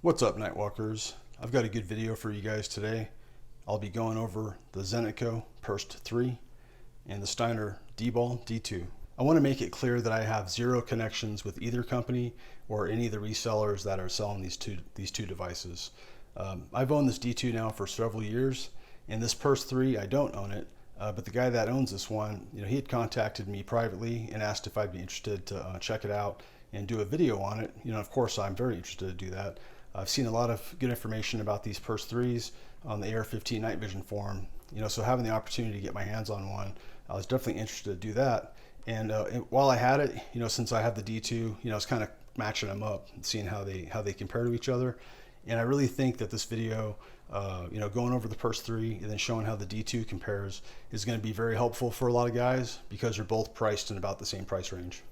What's up, Nightwalkers? I've got a good video for you guys today. I'll be going over the Zenitco Perst-3 and the Steiner DBAL-D2. I want to make it clear that I have zero connections with either company or any of the resellers that are selling these two devices. I've owned this D2 now for several years, and this Perst-3, I don't own it, but the guy that owns this one, he had contacted me privately and asked if I'd be interested to check it out and do a video on it. Of course, I'm very interested to do that. I've seen a lot of good information about these Perst-3s on the AR-15 night vision forum, so having the opportunity to get my hands on one, I was definitely interested to do that. And while I had it, since I have the D2, I was kind of matching them up and seeing how they compare to each other. And I really think that this video, going over the Perst-3 and then showing how the D2 compares is going to be very helpful for a lot of guys because they're both priced in about the same price range.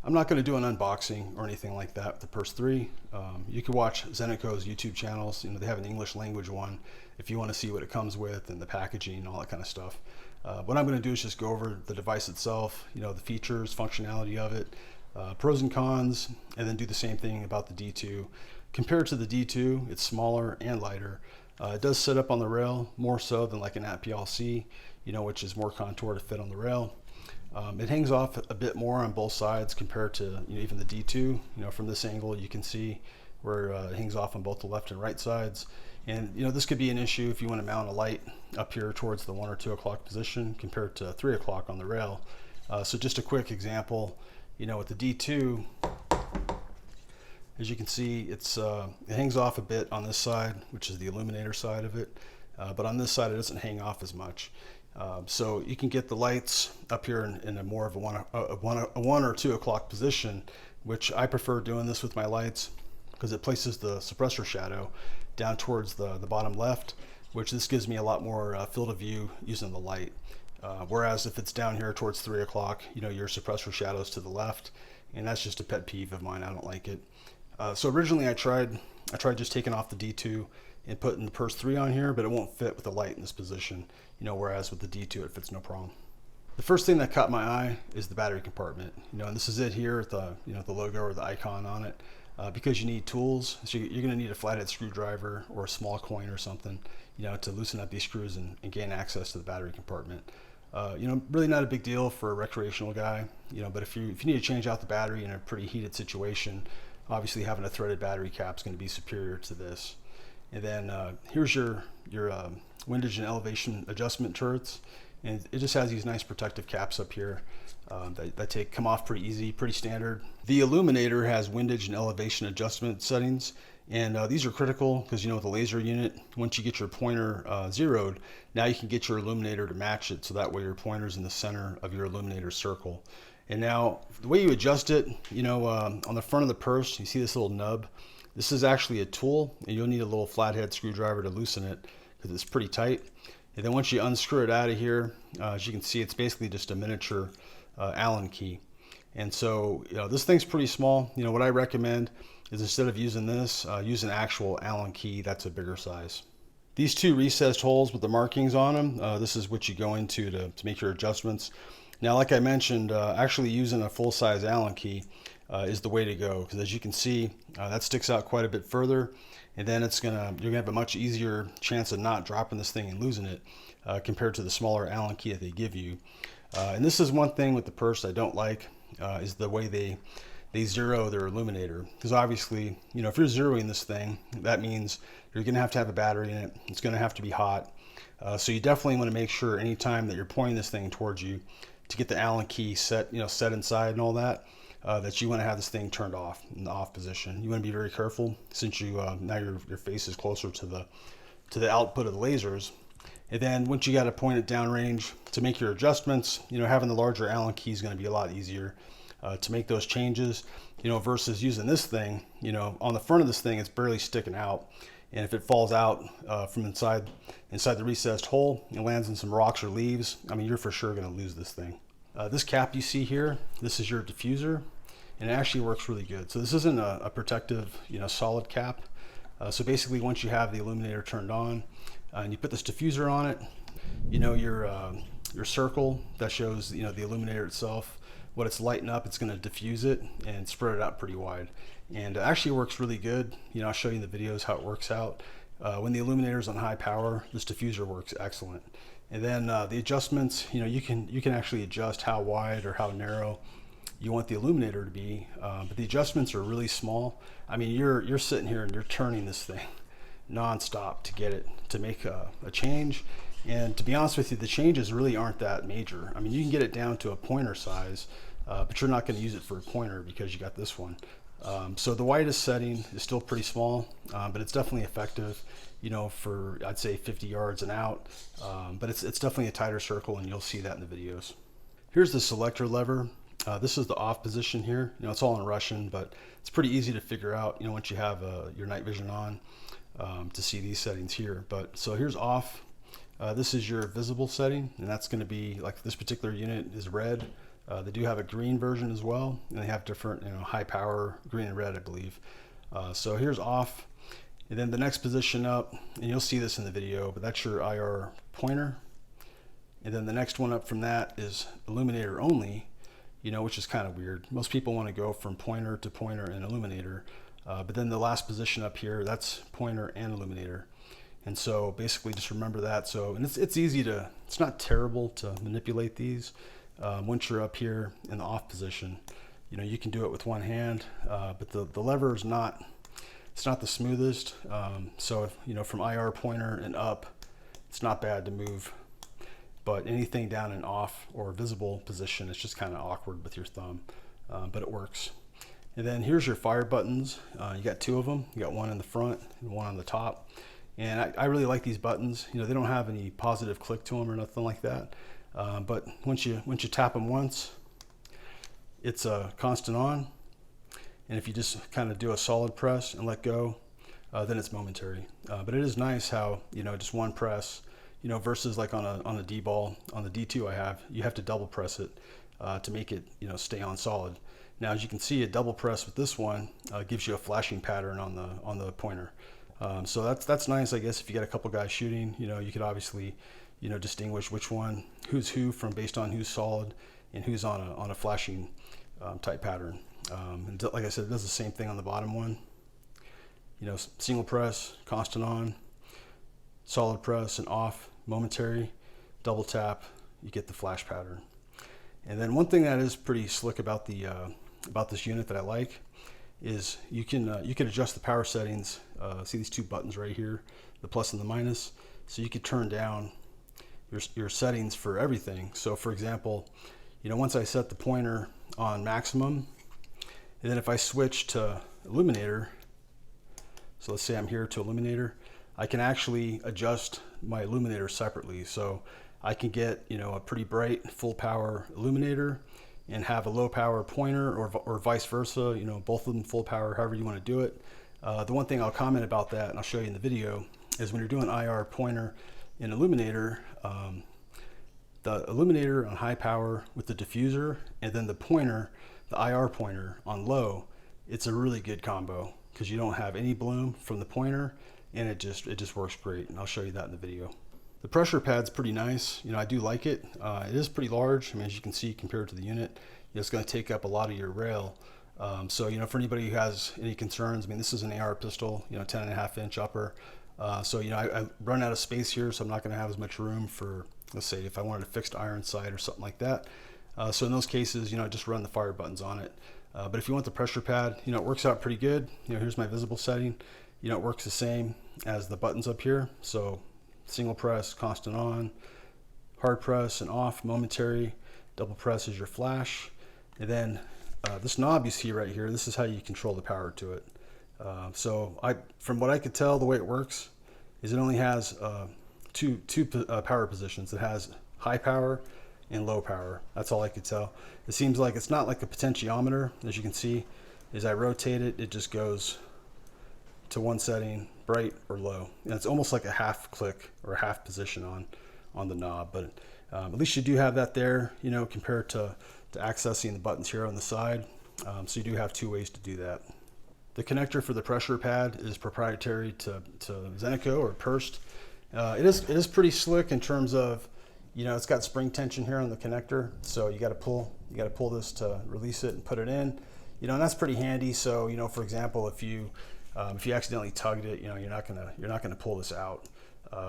I'm not going to do an unboxing or anything like that with the Perst-3. You can watch Zenitco's YouTube channels. They have an English language one if you want to see what it comes with and the packaging and all that kind of stuff. What I'm going to do is just go over the device itself, the features, functionality of it, pros and cons, and then do the same thing about the D2. Compared to the D2, it's smaller and lighter. It does sit up on the rail more so than like an ATPLC, which is more contour to fit on the rail. It hangs off a bit more on both sides compared to even the D2. From this angle you can see where it hangs off on both the left and right sides. And this could be an issue if you want to mount a light up here towards the 1 or 2 o'clock position compared to 3 o'clock on the rail. So just a quick example, with the D2, as you can see, it hangs off a bit on this side, which is the illuminator side of it, but on this side it doesn't hang off as much. So you can get the lights up here in a more of a 1 or 2 o'clock position, which I prefer doing this with my lights because it places the suppressor shadow down towards the bottom left, which this gives me a lot more field of view using the light. Whereas if it's down here towards 3 o'clock, your suppressor shadow's to the left, and that's just a pet peeve of mine. I don't like it. So originally I tried just taking off the D2 and putting the Perst-3 on here, but it won't fit with the light in this position, whereas with the D2 it fits no problem. The first thing that caught my eye is the battery compartment, and this is it here at the the logo or the icon on it, because you need tools. So you're going to need a flathead screwdriver or a small coin or something, to loosen up these screws and gain access to the battery compartment. Really not a big deal for a recreational guy, but if you need to change out the battery in a pretty heated situation, obviously having a threaded battery cap is going to be superior to this. And then here's your windage and elevation adjustment turrets, and it just has these nice protective caps up here that come off pretty easy, pretty standard. The illuminator has windage and elevation adjustment settings, and these are critical because with the laser unit, once you get your pointer zeroed, now you can get your illuminator to match it, so that way your pointer's in the center of your illuminator circle. And now the way you adjust it, on the front of the Perst, you see this little nub. This is actually a tool, and you'll need a little flathead screwdriver to loosen it because it's pretty tight. And then once you unscrew it out of here, as you can see, it's basically just a miniature Allen key. And so, this thing's pretty small. What I recommend is instead of using this, use an actual Allen key that's a bigger size. These two recessed holes with the markings on them, this is what you go into to make your adjustments. Now, like I mentioned, actually using a full-size Allen key is the way to go, because as you can see, that sticks out quite a bit further, and then you're gonna have a much easier chance of not dropping this thing and losing it compared to the smaller Allen key that they give you. And this is one thing with the Perst I don't like, is the way they zero their illuminator, because obviously, if you're zeroing this thing, that means you're gonna have to have a battery in it. It's gonna have to be hot, so you definitely want to make sure anytime that you're pointing this thing towards you to get the Allen key set inside and all that, that you want to have this thing turned off in the off position. You want to be very careful since now your face is closer to the output of the lasers. And then once you got to point it downrange to make your adjustments, having the larger Allen key is going to be a lot easier to make those changes, versus using this thing. On the front of this thing, it's barely sticking out, and if it falls out from inside the recessed hole and lands in some rocks or leaves, you're for sure going to lose this thing. This cap you see here, this is your diffuser, and it actually works really good. So this isn't a protective, solid cap. So basically, once you have the illuminator turned on and you put this diffuser on it, your circle that shows the illuminator itself what it's lighting up, it's going to diffuse it and spread it out pretty wide. And it actually works really good. You know, I'll show you in the videos how it works out. When the illuminator is on high power, this diffuser works excellent. And then the adjustments, you know, you can actually adjust how wide or how narrow you want the illuminator to be, but the adjustments are really small. I mean, you're sitting here and you're turning this thing non-stop to get it to make a change. And to be honest with you, the changes really aren't that major. I mean, you can get it down to a pointer size, but you're not going to use it for a pointer because you got this one. So the widest setting is still pretty small, but it's definitely effective, you know, for I'd say 50 yards and out. But it's definitely a tighter circle, and you'll see that in the videos. Here's the selector lever. This is the off position here. You know, it's all in Russian, but it's pretty easy to figure out, you know, once you have your night vision on, to see these settings here. But so here's off. This is your visible setting, and that's going to be like this particular unit is red. They do have a green version as well, and they have different, you know, high power green and red, I believe. So here's off, and then the next position up, and you'll see this in the video, but that's your IR pointer. And then the next one up from that is illuminator only, you know, which is kind of weird. Most people want to go from pointer to pointer and illuminator, but then the last position up here, that's pointer and illuminator. And so basically just remember that. So, and it's easy to, it's not terrible to manipulate these. Once you're up here in the off position, you know, you can do it with one hand, but the lever is not, it's not the smoothest. So, if, you know, from IR pointer and up, it's not bad to move, but anything down in off or visible position, it's just kind of awkward with your thumb, but it works. And then here's your fire buttons. You got two of them. You got one in the front and one on the top. And I really like these buttons. You know, they don't have any positive click to them or nothing like that. But once you tap them once, it's a constant on. And if you just kind of do a solid press and let go, then it's momentary. But it is nice how, you know, just one press, you know, versus like on a D-ball, on the D2 you have to double press it to make it, you know, stay on solid. Now, as you can see, a double press with this one gives you a flashing pattern on the pointer. So that's nice, I guess. If you got a couple guys shooting, you know, you could obviously, you know, distinguish which one, who's who, from based on who's solid and who's on a flashing type pattern. And like I said, it does the same thing on the bottom one. You know, single press, constant on, solid press and off, momentary, double tap, you get the flash pattern. And then one thing that is pretty slick about this unit that I like is you can adjust the power settings. See these two buttons right here, the plus and the minus. So you could turn down your settings for everything. So for example, you know, once I set the pointer on maximum, and then if I switch to illuminator, so let's say I'm here to illuminator, I can actually adjust my illuminator separately. So I can get, you know, a pretty bright full power illuminator and have a low power pointer, or vice versa, you know, both of them full power, however you want to do it. The one thing I'll comment about that, and I'll show you in the video, is when you're doing IR pointer and illuminator, the illuminator on high power with the diffuser, and then the pointer, the IR pointer on low, it's a really good combo because you don't have any bloom from the pointer, and it just works great. And I'll show you that in the video. The pressure pad's pretty nice. You know, I do like it. It is pretty large. I mean, as you can see, compared to the unit, you know, it's going to take up a lot of your rail. So, you know, for anybody who has any concerns, I mean, this is an AR pistol, you know, 10.5-inch upper. So, you know, I run out of space here, so I'm not going to have as much room for, let's say, if I wanted a fixed iron sight or something like that. So in those cases, you know, just run the fire buttons on it. But if you want the pressure pad, you know, it works out pretty good. You know, here's my visible setting. You know, it works the same as the buttons up here. So single press, constant on, hard press and off, momentary, double press is your flash. And then this knob you see right here, this is how you control the power to it. So from what I could tell, the way it works is it only has two power positions. It has high power and low power. That's all I could tell. It seems like it's not like a potentiometer. As you can see, as I rotate it, it just goes to one setting, bright or low. And it's almost like a half click or a half position on the knob. But at least you do have that there, you know, compared to accessing the buttons here on the side. So you do have two ways to do that. The connector for the pressure pad is proprietary to Zenitco or Perst. It is pretty slick in terms of, you know, it's got spring tension here on the connector, so you got to pull this to release it and put it in. You know, and that's pretty handy. So, you know, for example, if you accidentally tugged it, you know, you're not gonna pull this out.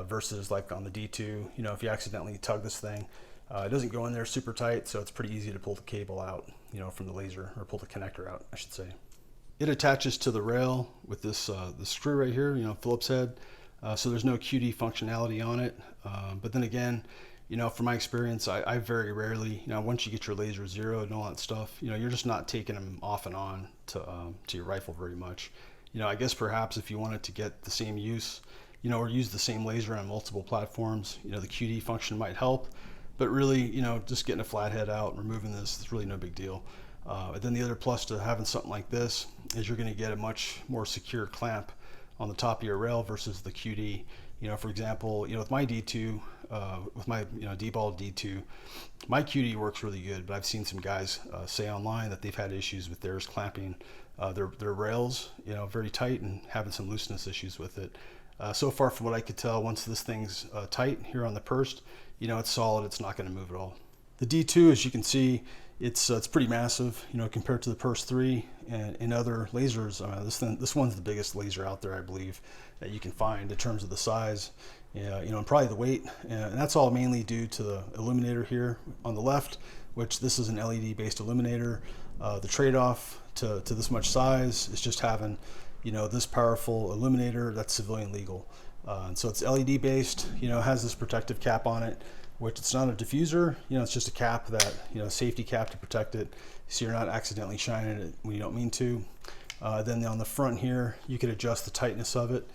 Versus like on the D2, you know, if you accidentally tug this thing, it doesn't go in there super tight, so it's pretty easy to pull the cable out, you know, from the laser, or pull the connector out, I should say. It attaches to the rail with this screw right here, you know, Phillips head. So there's no QD functionality on it. But then again, you know, from my experience, I very rarely, you know, once you get your laser zeroed and all that stuff, you know, you're just not taking them off and on to your rifle very much. You know, I guess perhaps if you wanted to get the same use, you know, or use the same laser on multiple platforms, you know, the QD function might help. But really, you know, just getting a flathead out and removing this is really no big deal. And then the other plus to having something like this is you're going to get a much more secure clamp on the top of your rail versus the QD. You know, for example, you know, with my D2, with my, you know, DBAL-D2, my QD works really good, but I've seen some guys say online that they've had issues with theirs clamping their rails, you know, very tight and having some looseness issues with it. So far, from what I could tell, once this thing's tight here on the Perst, you know, it's solid. It's not going to move at all. The D2, as you can see, it's pretty massive, you know, compared to the Perst-3 and other lasers. This one's the biggest laser out there, I believe, that you can find in terms of the size, you know, and probably the weight. And that's all mainly due to the illuminator here on the left, which this is an LED-based illuminator. The trade-off to this much size is just having, you know, this powerful illuminator that's civilian legal. And so it's LED based, you know, has this protective cap on it, which it's not a diffuser, you know, it's just a cap that, you know, safety cap to protect it, so you're not accidentally shining it when you don't mean to. Then on the front here, you could adjust the tightness of it,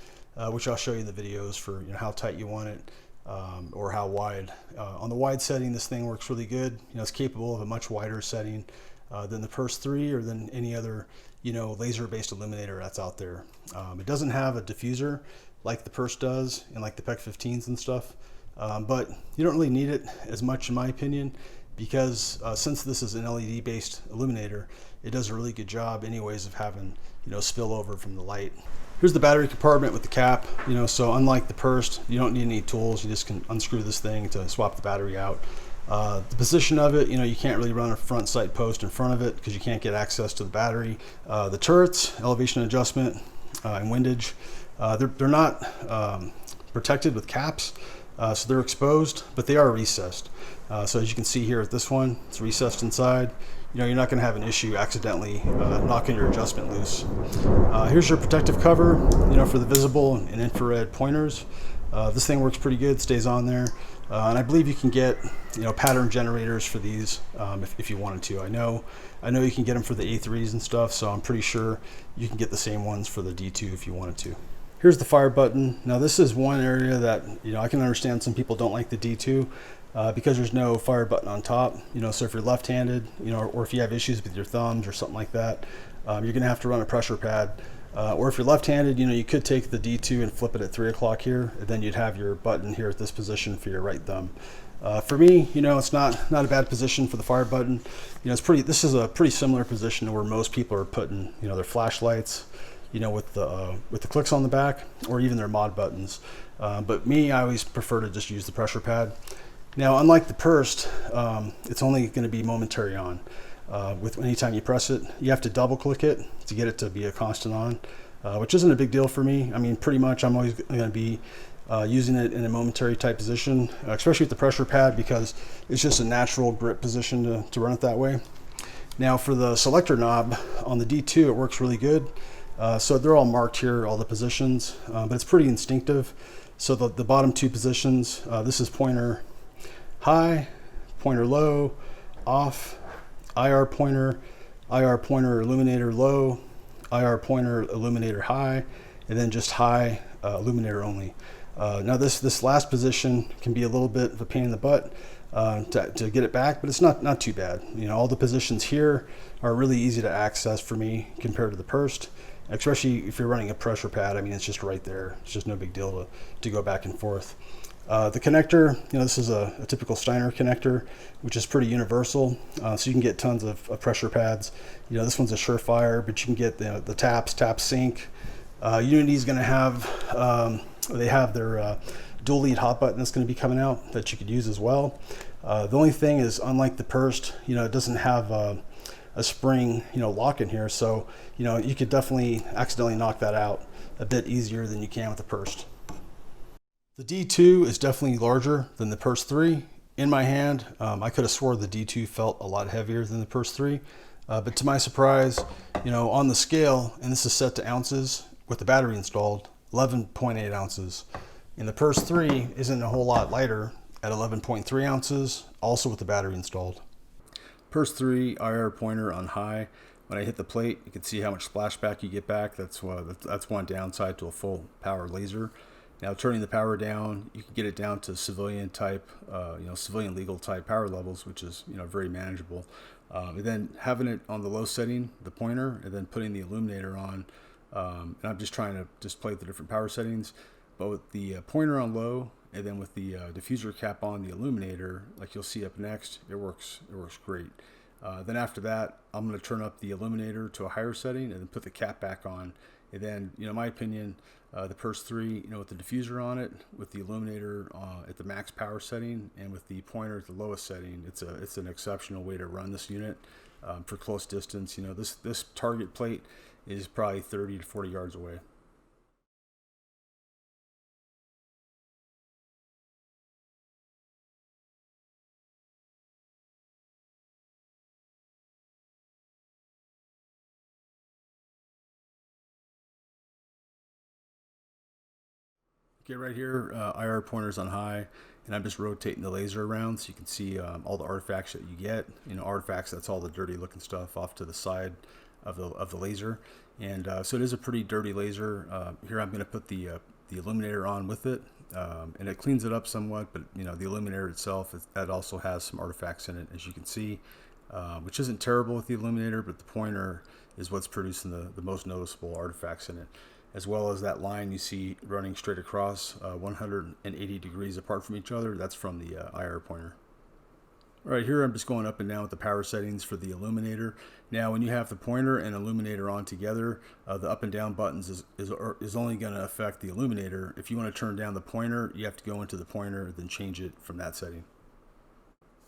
which I'll show you in the videos for, you know, how tight you want it, or how wide. On the wide setting, this thing works really good. You know, it's capable of a much wider setting than the Perst-3 or than any other, you know, laser-based illuminator that's out there. It doesn't have a diffuser like the Perst does and like the PEC-15s and stuff, but you don't really need it as much, in my opinion, because since this is an LED-based illuminator, it does a really good job anyways of having, you know, spillover from the light. Here's the battery compartment with the cap, you know, so unlike the Perst, you don't need any tools. You just can unscrew this thing to swap the battery out. The position of it, you know, you can't really run a front sight post in front of it because you can't get access to the battery. The turrets, elevation adjustment, and windage, they're not protected with caps, so they're exposed, but they are recessed. So as you can see here at this one, it's recessed inside. You know, you're not going to have an issue accidentally knocking your adjustment loose. Here's your protective cover, you know, for the visible and infrared pointers. This thing works pretty good, stays on there. And I believe you can get, you know, pattern generators for these if you wanted to. I know you can get them for the A3s and stuff, so I'm pretty sure you can get the same ones for the D2 if you wanted to. Here's the fire button. Now this is one area that, you know, I can understand some people don't like the D2 because there's no fire button on top. You know, so if you're left-handed, you know, or if you have issues with your thumbs or something like that, you're gonna have to run a pressure pad. Or if you're left-handed, you know, you could take the D2 and flip it at 3 o'clock here, and then you'd have your button here at this position for your right thumb. For me, you know, it's not a bad position for the fire button. You know, this is a pretty similar position to where most people are putting, you know, their flashlights, you know, with the clicks on the back, or even their mod buttons. But me, I always prefer to just use the pressure pad. Now, unlike the Perst, it's only going to be momentary on. With anytime you press it, you have to double click it to get it to be a constant on, which isn't a big deal for me. I mean, pretty much I'm always going to be using it in a momentary type position, especially with the pressure pad, because it's just a natural grip position to run it that way. Now for the selector knob on the D2, it works really good. So they're all marked here, all the positions, but it's pretty instinctive. So the bottom two positions, this is pointer high, pointer low, off, IR pointer illuminator low, IR pointer illuminator high, and then just high illuminator only. Now this last position can be a little bit of a pain in the butt to get it back, but it's not too bad. You know, all the positions here are really easy to access for me compared to the Perst, especially if you're running a pressure pad. I mean, it's just right there. It's just no big deal to go back and forth. The connector, you know, this is a typical Steiner connector, which is pretty universal. So you can get tons of pressure pads. You know, this one's a Surefire, but you can get the tap sync. Unity's going to have, they have their dual lead hot button that's going to be coming out that you could use as well. The only thing is, unlike the Perst, it doesn't have a spring, lock in here. So, you could definitely accidentally knock that out a bit easier than you can with the Perst. The D2 is definitely larger than the Perst-3. In my hand, I could have swore the D2 felt a lot heavier than the Perst-3. But to my surprise, on the scale, and this is set to ounces with the battery installed, 11.8 ounces. And the Perst-3 isn't a whole lot lighter at 11.3 ounces, also with the battery installed. Perst-3 IR pointer on high. When I hit the plate, you can see how much splashback you get back. That's one downside to a full power laser. Now, turning the power down, you can get it down to civilian type, civilian legal type power levels, which is very manageable. And then having it on the low setting, the pointer, and then putting the illuminator on. And I'm just trying to display the different power settings. But with the pointer on low, and then with the diffuser cap on the illuminator, like you'll see up next, it works great. Then after that, I'm going to turn up the illuminator to a higher setting and then put the cap back on. And then, in my opinion, the Perst-3, with the diffuser on it, with the illuminator at the max power setting, and with the pointer at the lowest setting, it's an exceptional way to run this unit for close distance. This target plate is probably 30 to 40 yards away. Okay, right here, IR pointers on high, and I'm just rotating the laser around so you can see all the artifacts that you get. Artifacts, that's all the dirty looking stuff off to the side of the laser. And so it is a pretty dirty laser. Here I'm going to put the illuminator on with it, and it cleans it up somewhat, but the illuminator itself, that also has some artifacts in it, as you can see, which isn't terrible with the illuminator, but the pointer is what's producing the most noticeable artifacts in it, as well as that line you see running straight across 180 degrees apart from each other. That's from the IR pointer. All right, here I'm just going up and down with the power settings for the illuminator. Now, when you have the pointer and illuminator on together, the up and down buttons is only going to affect the illuminator. If you want to turn down the pointer, you have to go into the pointer, then change it from that setting.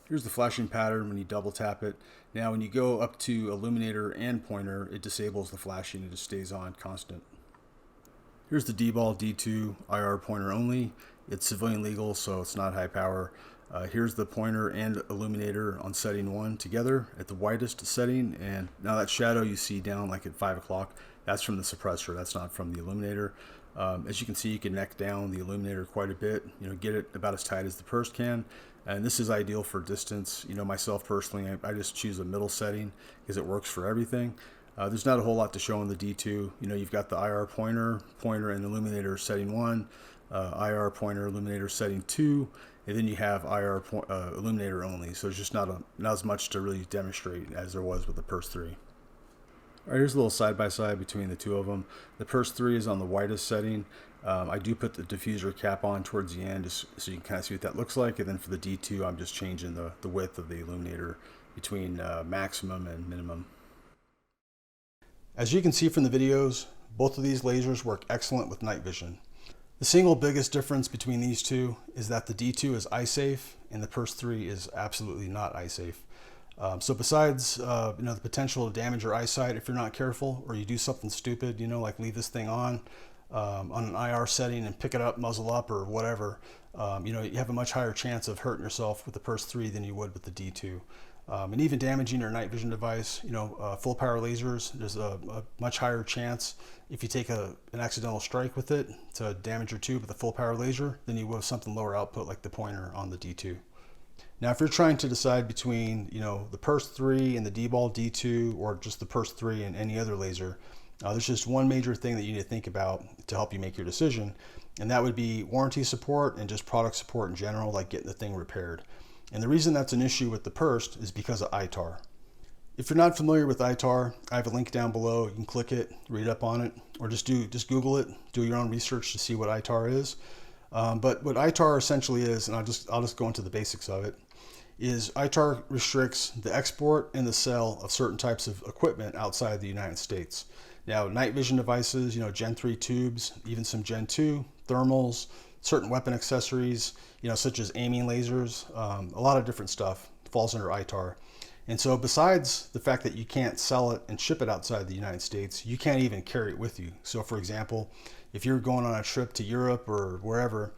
Here's the flashing pattern when you double tap it. Now, when you go up to illuminator and pointer, it disables the flashing. It just stays on constant. Here's the DBAL-D2 IR pointer only. It's civilian legal, so it's not high power. Here's the pointer and illuminator on setting 1 together at the widest setting. And now that shadow you see down like at 5 o'clock, that's from the suppressor. That's not from the illuminator. As you can see, you can neck down the illuminator quite a bit. Get it about as tight as the Perst can. And this is ideal for distance. Myself personally, I just choose a middle setting because it works for everything. There's not a whole lot to show on the D2. You've got the IR pointer and illuminator setting 1, IR pointer, illuminator setting 2, and then you have IR illuminator only. So there's just not as much to really demonstrate as there was with the Perst-3. All right, here's a little side-by-side between the two of them. The Perst-3 is on the widest setting. I do put the diffuser cap on towards the end just so you can kind of see what that looks like. And then for the D2, I'm just changing the width of the illuminator between maximum and minimum. As you can see from the videos, both of these lasers work excellent with night vision. The single biggest difference between these two is that the D2 is eye safe and the Perst-3 is absolutely not eye safe. So besides the potential to damage your eyesight if you're not careful, or you do something stupid, like leave this thing on an IR setting and pick it up, muzzle up, or whatever, you have a much higher chance of hurting yourself with the Perst-3 than you would with the D2. And even damaging your night vision device, full power lasers, there's a much higher chance if you take an accidental strike with it to damage your tube with a full power laser than you would with something lower output like the pointer on the D2. Now, if you're trying to decide between, the Perst-3 and the DBAL-D2, or just the Perst-3 and any other laser, there's just one major thing that you need to think about to help you make your decision, and that would be warranty support and just product support in general, like getting the thing repaired. And the reason that's an issue with the Perst is because of ITAR. If you're not familiar with ITAR, I have a link down below. You can click it, read up on it, or just Google it, do your own research to see what ITAR is. But what ITAR essentially is, and I'll just go into the basics of it, is ITAR restricts the export and the sale of certain types of equipment outside the United States. Now, night vision devices, Gen 3 tubes, even some Gen 2, thermals, certain weapon accessories, such as aiming lasers, a lot of different stuff falls under ITAR. And so besides the fact that you can't sell it and ship it outside the United States, you can't even carry it with you. So for example, if you're going on a trip to Europe or wherever,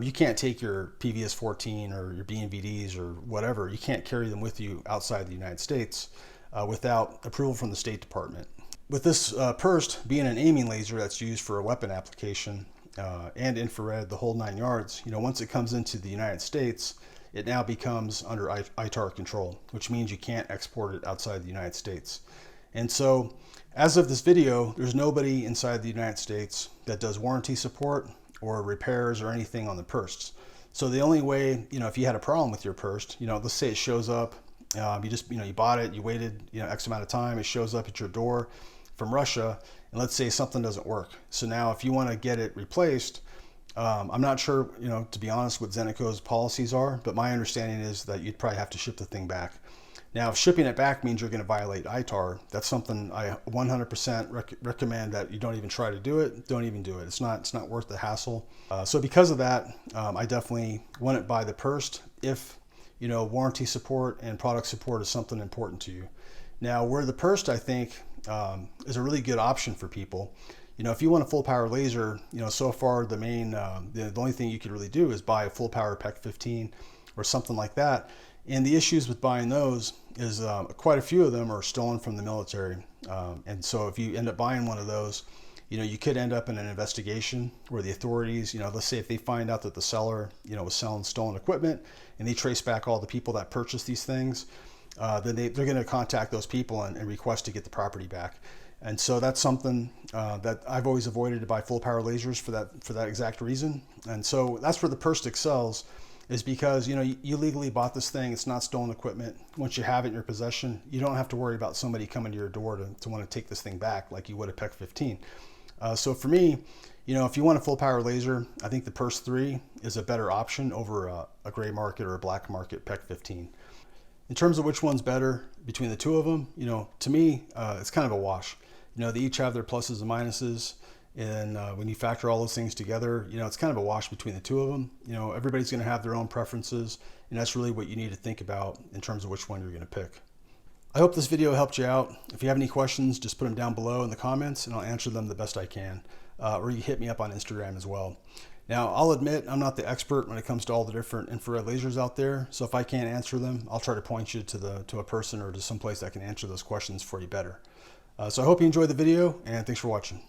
you can't take your PVS-14 or your BNVDs or whatever. You can't carry them with you outside the United States without approval from the State Department. With this Perst being an aiming laser that's used for a weapon application and infrared, the whole 9 yards, once it comes into the United States, it now becomes under ITAR control, which means you can't export it outside the United States. And so as of this video, there's nobody inside the United States that does warranty support or repairs or anything on the Persts. So the only way, if you had a problem with your Perst, let's say it shows up, you bought it, you waited, X amount of time, it shows up at your door from Russia, and let's say something doesn't work. So now if you want to get it replaced, I'm not sure, to be honest, what Zenitco's policies are, but my understanding is that you'd probably have to ship the thing back. Now, if shipping it back means you're going to violate ITAR, that's something I 100% recommend that you don't even try to do it. Don't even do it. It's not worth the hassle. So because of that, I definitely wouldn't buy the Perst if, warranty support and product support is something important to you. Now, where the Perst, I think, is a really good option for people. If you want a full power laser, so far the only thing you could really do is buy a full power PEC-15 or something like that. And the issues with buying those is quite a few of them are stolen from the military. And so if you end up buying one of those, you could end up in an investigation where the authorities, let's say if they find out that the seller, was selling stolen equipment and they trace back all the people that purchased these things, then they're going to contact those people and request to get the property back. And so that's something that I've always avoided to buy full power lasers for that exact reason. And so that's where the Perst excels, is because you legally bought this thing. It's not stolen equipment. Once you have it in your possession, you don't have to worry about somebody coming to your door to want to take this thing back like you would a PEC-15. So for me, if you want a full power laser, I think the Perst-3 is a better option over a gray market or a black market PEC-15. In terms of which one's better between the two of them, to me, it's kind of a wash. They each have their pluses and minuses. And when you factor all those things together, it's kind of a wash between the two of them. Everybody's going to have their own preferences, and that's really what you need to think about in terms of which one you're going to pick. I hope this video helped you out. If you have any questions, just put them down below in the comments, and I'll answer them the best I can. Or you hit me up on Instagram as well. Now, I'll admit I'm not the expert when it comes to all the different infrared lasers out there, so if I can't answer them, I'll try to point you to a person or to someplace that can answer those questions for you better. So I hope you enjoyed the video, and thanks for watching.